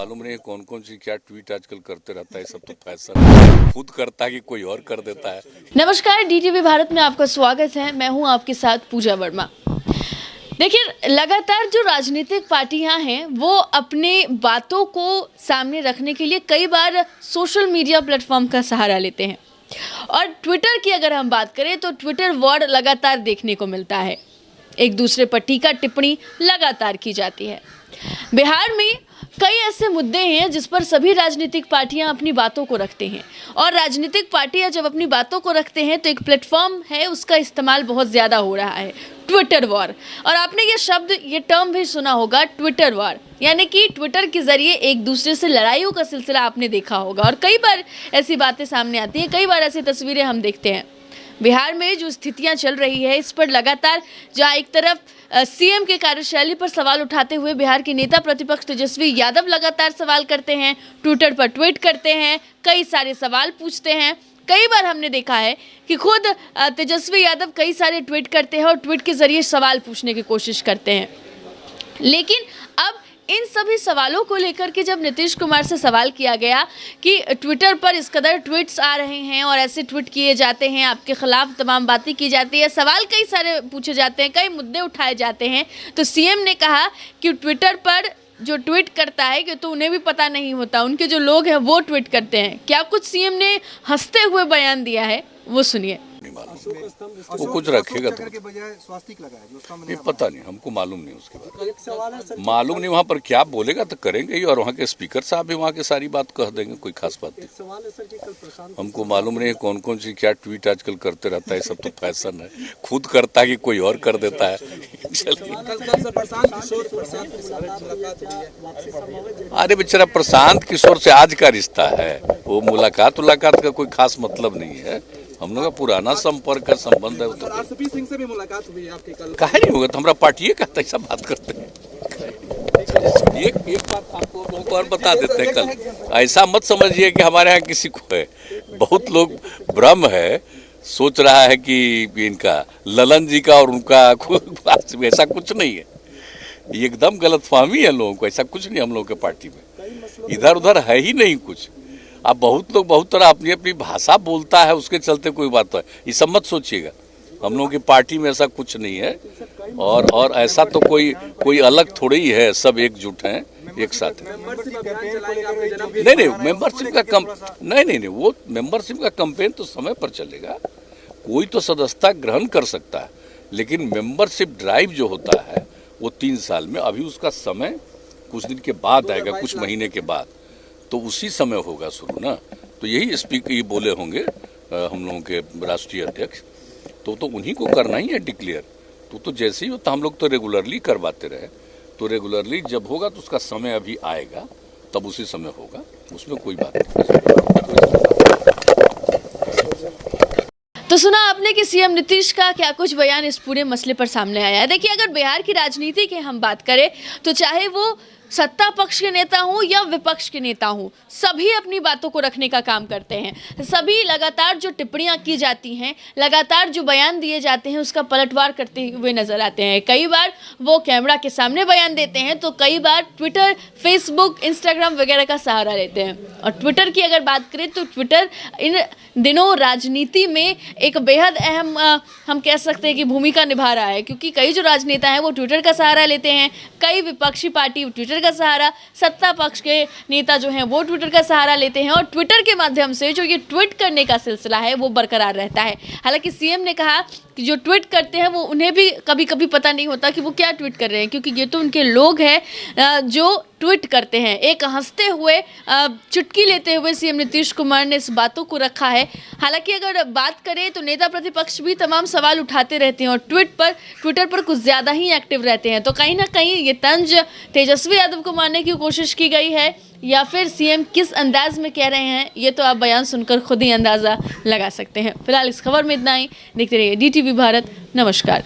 मालूम नहीं कौन कौन सी क्या ट्वीट आजकल करते रहता है, सब तो फैशन है, खुद करता है कि कोई और कर देता है। नमस्कार, डीटीवी भारत में आपका स्वागत है। मैं हूं आपके साथ पूजा वर्मा। देखिए, लगातार जो राजनीतिक पार्टियां हैं वो अपने बातों को सामने रखने के लिए कई बार सोशल मीडिया प्लेटफॉर्म का सहारा लेते हैं और ट्विटर की अगर हम बात करें तो ट्विटर वॉर लगातार देखने को मिलता है। एक दूसरे पर टीका टिप्पणी लगातार की जाती है। बिहार में कई ऐसे मुद्दे हैं जिस पर सभी राजनीतिक पार्टियां अपनी बातों को रखते हैं और राजनीतिक पार्टियां जब अपनी बातों को रखते हैं तो एक प्लेटफॉर्म है, उसका इस्तेमाल बहुत ज़्यादा हो रहा है, ट्विटर वॉर। और आपने ये शब्द, ये टर्म भी सुना होगा, ट्विटर वॉर, यानी कि ट्विटर के ज़रिए एक दूसरे से लड़ाइयों का सिलसिला आपने देखा होगा और कई बार ऐसी बातें सामने आती हैं, कई बार ऐसी तस्वीरें हम देखते हैं। बिहार में जो स्थितियां चल रही है इस पर लगातार, जहां एक तरफ सीएम के कार्यशैली पर सवाल उठाते हुए बिहार के नेता प्रतिपक्ष तेजस्वी यादव लगातार सवाल करते हैं, ट्विटर पर ट्वीट करते हैं, कई सारे सवाल पूछते हैं। कई बार हमने देखा है कि खुद तेजस्वी यादव कई सारे ट्वीट करते हैं और ट्वीट के जरिए सवाल पूछने की कोशिश करते हैं। लेकिन अब इन सभी सवालों को लेकर के जब नीतीश कुमार से सवाल किया गया कि ट्विटर पर इस कदर ट्वीट्स आ रहे हैं और ऐसे ट्वीट किए जाते हैं, आपके खिलाफ तमाम बातें की जाती है, सवाल कई सारे पूछे जाते हैं, कई मुद्दे उठाए जाते हैं, तो सीएम ने कहा कि ट्विटर पर जो ट्वीट करता है कि तो उन्हें भी पता नहीं होता, उनके जो लोग हैं वो ट्वीट करते हैं। क्या कुछ सीएम ने हंसते हुए बयान दिया है, वो सुनिए। नहीं मालूम, वो कुछ रखेगा तो ये पता नहीं, हमको मालूम नहीं उसके बारे में, मालूम नहीं वहाँ पर क्या बोलेगा तो करेंगे ही, और वहाँ के स्पीकर साहब भी वहाँ की सारी बात कह देंगे, कोई खास बात नहीं। हमको मालूम नहीं कौन कौन सी क्या ट्वीट आजकल करते रहता है, सब तो फैशन है, खुद करता है कि कोई और कर देता है। अरे बेचारा प्रशांत किशोर से आज का रिश्ता है, वो मुलाकात का कोई खास मतलब नहीं है, हम लोग का पुराना संपर्क का संबंध है। आरसीपी सिंह से भी मुलाकात हुई है आपकी कल? काहे नहीं होगा, तो हमारा पार्टी कहता है, सब बात करते हैं। एक बात आपको और बता देते हैं, कल ऐसा मत समझिए कि हमारे यहाँ किसी को है, बहुत लोग भ्रम है, सोच रहा है कि इनका ललन जी का और उनका ऐसा कुछ नहीं है, एकदम गलतफहमी है लोगों को, ऐसा कुछ नहीं हम लोगों के पार्टी में, इधर उधर है ही नहीं कुछ। अब बहुत लोग बहुत तरह अपनी अपनी भाषा बोलता है, उसके चलते कोई बात है, ये सब मत सोचिएगा, हम लोगों की पार्टी में ऐसा कुछ नहीं है, और ऐसा तो कोई अलग थोड़ी ही है, सब एकजुट हैं, एक साथ हैं। नहीं, मेंबरशिप का नहीं, वो मेंबरशिप का कैंपेन तो समय पर चलेगा, कोई तो सदस्यता ग्रहण कर सकता है, लेकिन मेंबरशिप ड्राइव जो होता है वो 3 साल में, अभी उसका समय कुछ दिन के बाद आएगा, कुछ महीने के बाद, तो उसी समय होगा शुरू ना। तो यही स्पीकर ये बोले होंगे हम लोगों के राष्ट्रीय अध्यक्ष, तो उन्हीं को करना ही है डिक्लेयर, तो जैसे ही होता, हम लोग तो रेगुलरली करवाते रहे, तो रेगुलरली जब होगा तो उसका समय अभी आएगा, तब उसी समय होगा, उसमें कोई बात नहीं। तो सुना आपने कि सीएम नीतीश का क्या कुछ बयान इस पूरे मसले पर सामने आया है। देखिए, अगर बिहार की राजनीति की हम बात करें तो चाहे वो सत्ता पक्ष के नेता हों या विपक्ष के नेता हों, सभी अपनी बातों को रखने का काम करते हैं। सभी लगातार जो टिप्पणियां की जाती हैं, लगातार जो बयान दिए जाते हैं, उसका पलटवार करते हुए नजर आते हैं। कई बार वो कैमरा के सामने बयान देते हैं तो कई बार ट्विटर, फेसबुक, इंस्टाग्राम वगैरह का सहारा लेते हैं। और ट्विटर की अगर बात करें तो ट्विटर इन दिनों राजनीति में एक बेहद अहम हम कह सकते हैं कि भूमिका निभा रहा है, क्योंकि कई जो राजनेता हैं वो ट्विटर का सहारा लेते हैं, कई विपक्षी पार्टी ट्विटर का सहारा, सत्ता पक्ष के नेता जो हैं वो ट्विटर का सहारा लेते हैं और ट्विटर के माध्यम से जो ये ट्वीट करने का सिलसिला है वो बरकरार रहता है। हालांकि सीएम ने कहा कि जो ट्वीट करते हैं वो उन्हें भी कभी कभी पता नहीं होता कि वो क्या ट्वीट कर रहे हैं, क्योंकि ये तो उनके लोग हैं जो ट्वीट करते हैं। एक हंसते हुए, चुटकी लेते हुए सीएम नीतीश कुमार ने इस बातों को रखा है। हालांकि अगर बात करें तो नेता प्रतिपक्ष भी तमाम सवाल उठाते रहते हैं और ट्विटर पर कुछ ज़्यादा ही एक्टिव रहते हैं, तो कहीं ना कहीं ये तंज तेजस्वी यादव को मारने की कोशिश की गई है या फिर सीएम किस अंदाज में कह रहे हैं, ये तो आप बयान सुनकर खुद ही अंदाज़ा लगा सकते हैं। फिलहाल इस खबर में इतना ही। देखते रहिए डीटीवी भारत। नमस्कार।